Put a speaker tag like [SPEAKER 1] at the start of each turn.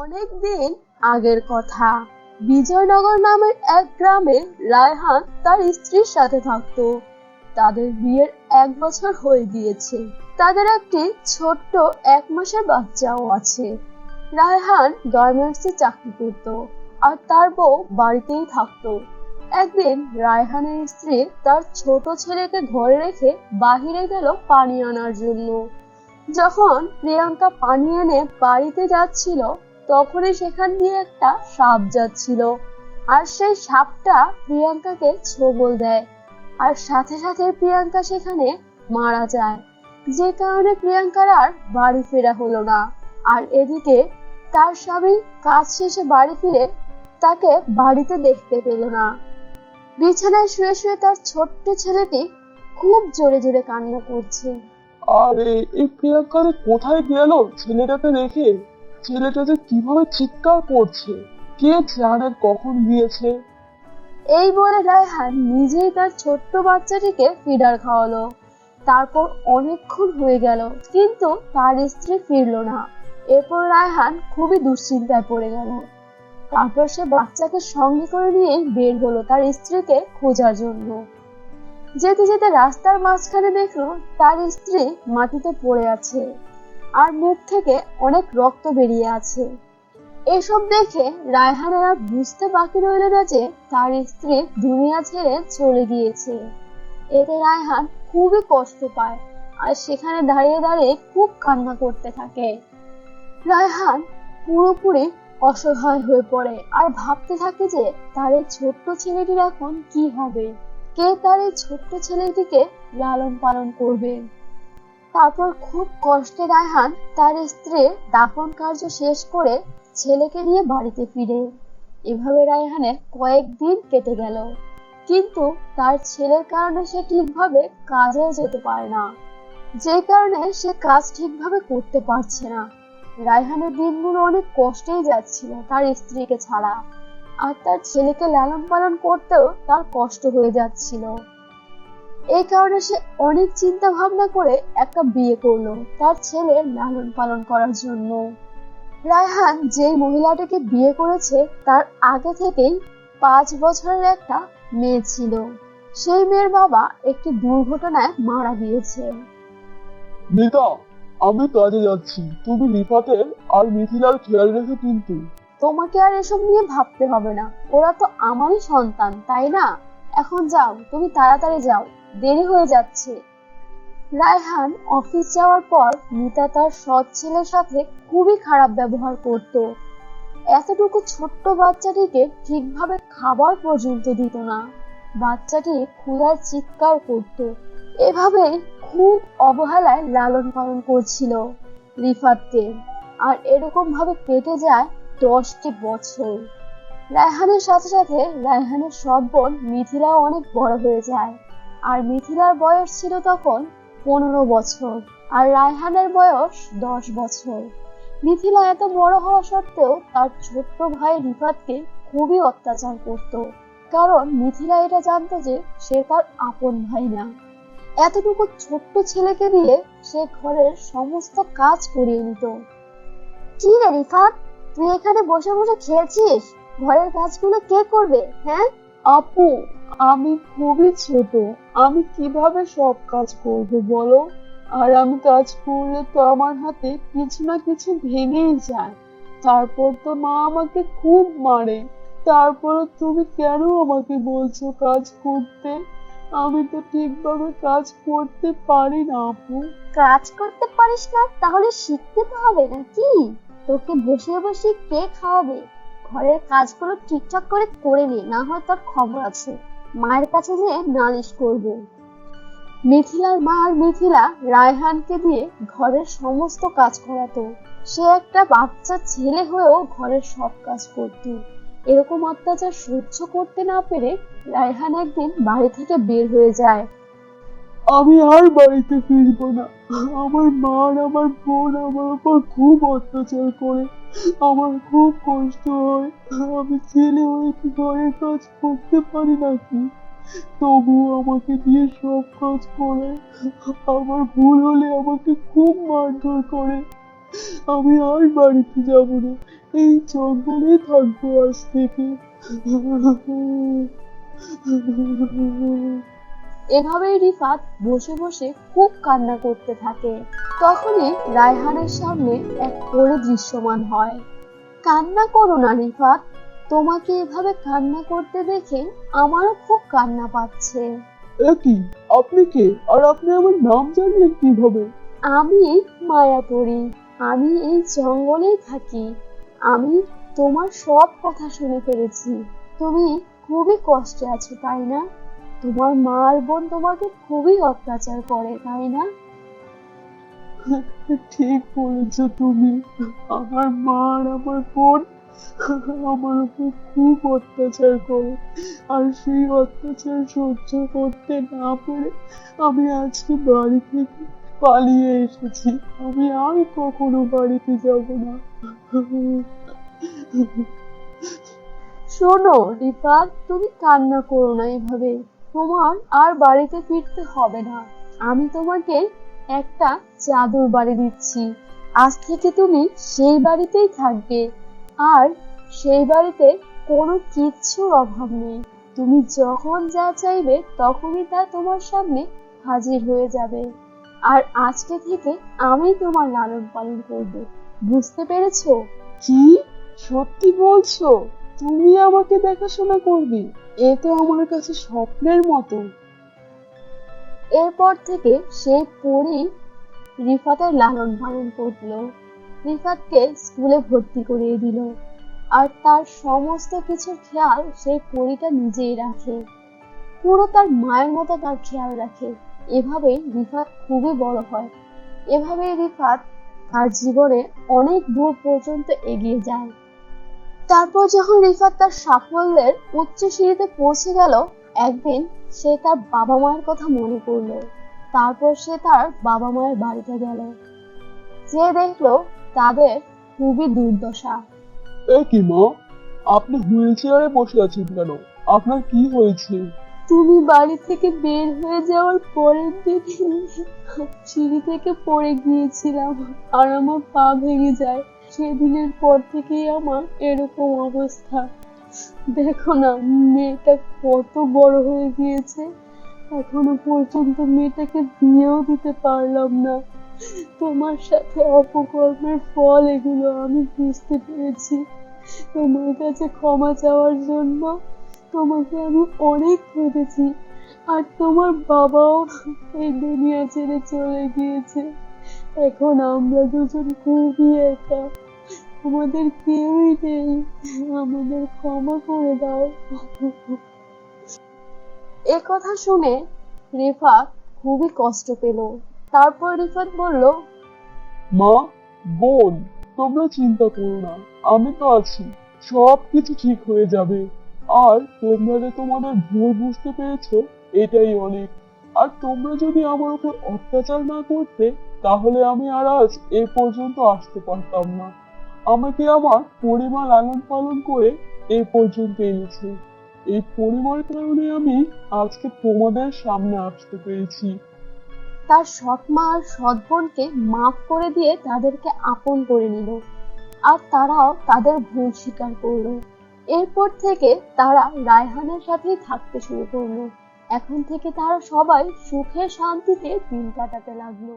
[SPEAKER 1] অনেক দিন আগের কথা। বিজয়নগর নামের এক গ্রামে রায়হান তার স্ত্রীর সাথে থাকতো। তাদের বিয়ের 1 বছর হয়ে গিয়েছে। তাদের একটি ছোট্ট 1 মাসের বাচ্চাও আছে। রায়হান গার্মেন্টসে চাকরি করত আর তার বউ বাড়িতেই থাকতো। একদিন রায়হানের স্ত্রী তার ছোট ছেলেকে ঘরে রেখে বাহিরে গেল পানি আনার জন্য। যখন প্রিয়াঙ্কা পানি এনে বাড়িতে যাচ্ছিল, তখনই সেখান দিয়ে একটা সাপ যাচ্ছিল। আর সেই সাপটা প্রিয়াঙ্কাকে ছোবল দেয়, আর সাথে সাথে প্রিয়াঙ্কা সেখানে মারা যায়। যে কারণে প্রিয়াঙ্কার আর বাড়ি ফেরা হলো না। আর এদিকে তার স্বামী কাজ শেষে বাড়ি ফিরে তাকে বাড়িতে দেখতে পেল না। বিছানায় শুয়ে শুয়ে তার ছোট্ট ছেলেটি খুব জোরে জোরে কান্না করছে।
[SPEAKER 2] আরে এই প্রিয়াঙ্কারে কোথায় গেল ছেলেটাকে রেখে? ছেলেটা যে কিভাবে চিৎকার করছে, কে জানে কখন গিয়েছে।
[SPEAKER 1] এই বলে রায়হান নিজেই তার ছোট্ট বাচ্চাটিকে ফিডার খাওয়ালো। তারপর অনেকক্ষণ হয়ে গেল, কিন্তু তার স্ত্রী ফিরলো না। এরপর রায়হান খুবই দুশ্চিন্তায় পড়ে গেল। তারপর সে বাচ্চাকে সঙ্গে করে নিয়ে বের হলো তার স্ত্রীকে খোঁজার জন্য। যেতে যেতে রাস্তার মাঝখানে দেখলো তার স্ত্রী মাটিতে পড়ে আছে, আর মুখ থেকে অনেক রক্ত বেরিয়ে আছে। এসব দেখে রায়হানের আর বুঝতে বাকি রইল না যে তার স্ত্রী দুনিয়া ছেড়ে চলে গিয়েছে। এতে রায়হান খুবই কষ্ট পায় আর সেখানে দাঁড়িয়ে দাঁড়িয়ে খুব কান্না করতে থাকে। রায়হান পুরোপুরি অসহায় হয়ে পড়ে আর ভাবতে থাকে যে তার এই ছোট্ট ছেলেটির এখন কি হবে, কে তার এই ছোট্ট ছেলেটিকে লালন পালন করবে। তারপর খুব কষ্টে রায়হান তার স্ত্রীর দাফন কার্য শেষ করে ছেলেকে নিয়ে বাড়িতে ফিরে। এভাবে রায়হানের কয়েকদিন কেটে গেল, কিন্তু তার ছেলের কারণে সে ঠিকভাবে কাজেও যেতে পারে না, যে কারণে সে কাজ ঠিকভাবে করতে পারছে না। রায়হানের দিনগুলো অনেক কষ্টেই যাচ্ছিল তার স্ত্রীকে ছাড়া, আর তার ছেলেকে লালন পালন করতেও তার কষ্ট হয়ে যাচ্ছিল। এই কারণে সে অনেক চিন্তা ভাবনা করে একটা বিয়ে করলো তার ছেলের লালন পালন করার জন্য। রায়হান যে মহিলাটিকে বিয়ে করেছে তার আগে থেকেই 5 বছরের একটা মেয়ে ছিল। সেই মেয়ের বাবা একটি দুর্ঘটনায় মারা গিয়েছে।
[SPEAKER 2] মিতা, আমি কাজে যাচ্ছি, তুমি রিফাতের আর মিথিলার খেয়াল রেখো কিন্তু।
[SPEAKER 1] তোমাকে আর এসব নিয়ে ভাবতে হবে না, ওরা তো আমারই সন্তান, তাই না? এখন যাও, তুমি তাড়াতাড়ি যাও, দেরি হয়ে যাচ্ছে। রায়হান অফিস যাওয়ার পর মিতা তার সৎ ছেলের সাথে খুবই খারাপ ব্যবহার করত। এতটুকু ছোট্ট বাচ্চাটিকে ঠিকভাবে খাবার পর্যন্ত দিত না। বাচ্চাটি ক্ষুধার চিৎকার করত। এভাবে খুব অবহেলায় লালন পালন করছিল রিফাতকে। আর এরকম ভাবে কেটে যায় 10টি বছর। রায়হানের সাথে সাথে রায়হানের সৎ বোন মিথিলাও অনেক বড় হয়ে যায়। আর মিথিলার বয়স ছিল তখন 15 বছর, আর রায়হানের বয়স 10 বছর। মিথিলা এত বড় হওয়া সত্ত্বেও তার ছোট্ট ভাই রিফাতকে খুবই অত্যাচার করত, কারণ মিথিলা এটা জানতো যে সে তার আপন ভাই না। এতটুকু ছোট্ট ছেলেকে দিয়ে সে ঘরের সমস্ত কাজ করিয়ে নিত। কি রে রিফাত, তুই এখানে বসে বসে খেয়েছিস? ঘরের কাজগুলো কে করবে? হ্যাঁ
[SPEAKER 2] আপু, আমি খুবই ছোট, আমি কিভাবে সব কাজ করব বলো? আর আমি কাজ করলে তো আমার হাতে কিছু না কিছু ভেঙেই যায়। তারপর তো মা আমাকে খুব মারে। তারপর তুমি কেন আমাকে বলছো কাজ করতে? আমি তো ঠিকভাবে কাজ করতে পারি না আপু।
[SPEAKER 1] কাজ করতে পারিস না? তাহলে শিখতে তো হবে নাকি? তোকে বসে বসে কে খাওয়াবে? ঘরের কাজগুলো ঠিকঠাক করে করে নে, না হয় তোর খবর আছে। মায়ের কাছে যেয়ে নালিশ করবো। মিথিলার মা আর মিথিলা রায়হানকে দিয়ে ঘরের সমস্ত কাজ করাতো। সে একটা বাচ্চা ছেলে হয়েও ঘরের সব কাজ করত। এরকম অত্যাচার সহ্য করতে না পেরে রায়হান একদিন বাড়ি থেকে বের হয়ে যায়।
[SPEAKER 2] আমি আর বাড়িতে ফিরবো না। আমার মা আর আমার বোন আমার উপর খুব অত্যাচার করে, আমার খুব কষ্ট হয়। আমি ছেলে হয়ে কি ঘরের কাজ করতে পারি নাকি? তবুও আমাকে দিয়ে সব কাজ করে। আমার ভুল হলে আমাকে খুব মারধর করে। আমি আর বাড়িতে যাব না, এই জঙ্গলে থাকবো আজ থেকে।
[SPEAKER 1] এভাবেই রিফাত বসে বসে খুব কান্না করতে থাকে। তখনই রায়হানের সামনে এক পরী দৃশ্যমান হয়। কান্না করো না রিফাত, তোমাকে এভাবে কান্না করতে দেখে আমারও খুব কান্না পাচ্ছে।
[SPEAKER 2] একই, আপনি কে? আর আপনি আমার নাম জানলেন কিভাবে?
[SPEAKER 1] আমি মায়াপুরী, আমি এই জঙ্গলেই থাকি। আমি তোমার সব কথা শুনে ফেলেছি। তুমি খুবই কষ্টে আছো তাই না? তোমার মা আর বোন তোমাকে খুবই অত্যাচার করে তাই না?
[SPEAKER 2] ঠিক বলেছো তুমি। আমার মা আর আমার বোন আমার উপর খুব অত্যাচার করে, আর সেই অত্যাচার সহ্য করতে না পেরে আমি আজকে বাড়ি থেকে পালিয়ে এসেছি। আমি আর কখনো বাড়িতে যাব না।
[SPEAKER 1] শোনো রিফাত, তুমি কান্না করো না এভাবে। তোমার আর বাড়িতে ফিরতে হবে না। আমি তোমাকে একটা জাদুর বাড়ি দিচ্ছি। আজ থেকে তুমি সেই বাড়িতেই থাকবে। আর সেই বাড়িতে কোনো কিচ্ছুর অভাব নেই। তুমি যখন যা চাইবে তখনই তা তোমার সামনে হাজির হয়ে যাবে। আর আজকে থেকে আমি তোমার লালন পালন করব। বুঝতে পেরেছো?
[SPEAKER 2] কি? সত্যি বলছো? তুমি আমাকে দেখাশোনা করবে? এ তো আমার কাছে স্বপ্নের মতো।
[SPEAKER 1] এরপর থেকে সেই পরী রিফাতের লালন পালন করলো। রিফাতকে স্কুলে ভর্তি করিয়ে দিল। আর তার সমস্ত কিছুর খেয়াল সেই পরীটা নিজেই রাখে। পুরো তার মায়ের মতো তার খেয়াল রাখে। এভাবেই রিফাত খুবই বড় হয়। এভাবেই রিফাত তার জীবনে অনেক দূর পর্যন্ত এগিয়ে যায়। তারপর যখন রিফাত তার সাফল্যের উচ্চ সিঁড়িতে পৌঁছে গেল, একদিন সে তার বাবা মায়ের কথা মনে করলো। তারপর সে তার বাবা মায়ের বাড়িতে গেল। যে দেখলো তাদের খুবই দুর্দশা।
[SPEAKER 2] কি মা, আপনি হুইল চেয়ারে বসে আছেন কেন? আপনার কি হয়েছে?
[SPEAKER 1] তুমি বাড়ি থেকে বের হয়ে যাওয়ার পরের দিন সিঁড়ি থেকে পড়ে গিয়েছিলাম আর আমার পা ভেঙে যায়। সেদিনের পর থেকেই আমার এরকম অবস্থা। দেখো না, মেয়েটা কত বড় হয়ে গিয়েছে। এখনো পর্যন্ত মেয়েটাকে বিয়েও দিতে পারলাম না। তোমার সাথে অপকর্মের ফল এগুলো আমি বুঝতে পেরেছি। তোমার কাছে ক্ষমা চাওয়ার জন্য তোমাকে আমি অনেক ভেবেছি। আর তোমার বাবাও এই দুনিয়া ছেড়ে চলে গিয়েছে। এখন আমরা দুজন খুবই একা, আমাদের কেউই নেই। আমাদের ক্ষমা করে দাও। এ কথা শুনে রিফাত খুবই কষ্ট পেল। তারপর রিফাত বলল,
[SPEAKER 2] মা, বোন, তোমরা চিন্তা করো না, আমি তো আছি। সব কিছু ঠিক হয়ে যাবে। আর তোমরা যে তোমাদের ভুল বুঝতে পেরেছো, এটাই অনেক। আর তোমরা যদি আমার উপর অত্যাচার না করতে, তাহলে আমি আর আজ এ পর্যন্ত আসতে পারতাম না। আমাকে আমার পরিবার লালন পালন করে এ পর্যন্ত এনেছে। এই পরিবারের কারণে আমি আজকে তোমাদের সামনে আসতে পেরেছি।
[SPEAKER 1] তার সৎ মা আর সৎ বোনকে মাফ করে দিয়ে তাদেরকে আপন করে নিল। আর তারাও তাদের ভুল স্বীকার করলো। এরপর থেকে তারা রায়হানের সাথেই থাকতে শুরু করলো। এখন থেকে তারা সবাই সুখে শান্তিতে দিন কাটাতে লাগলো।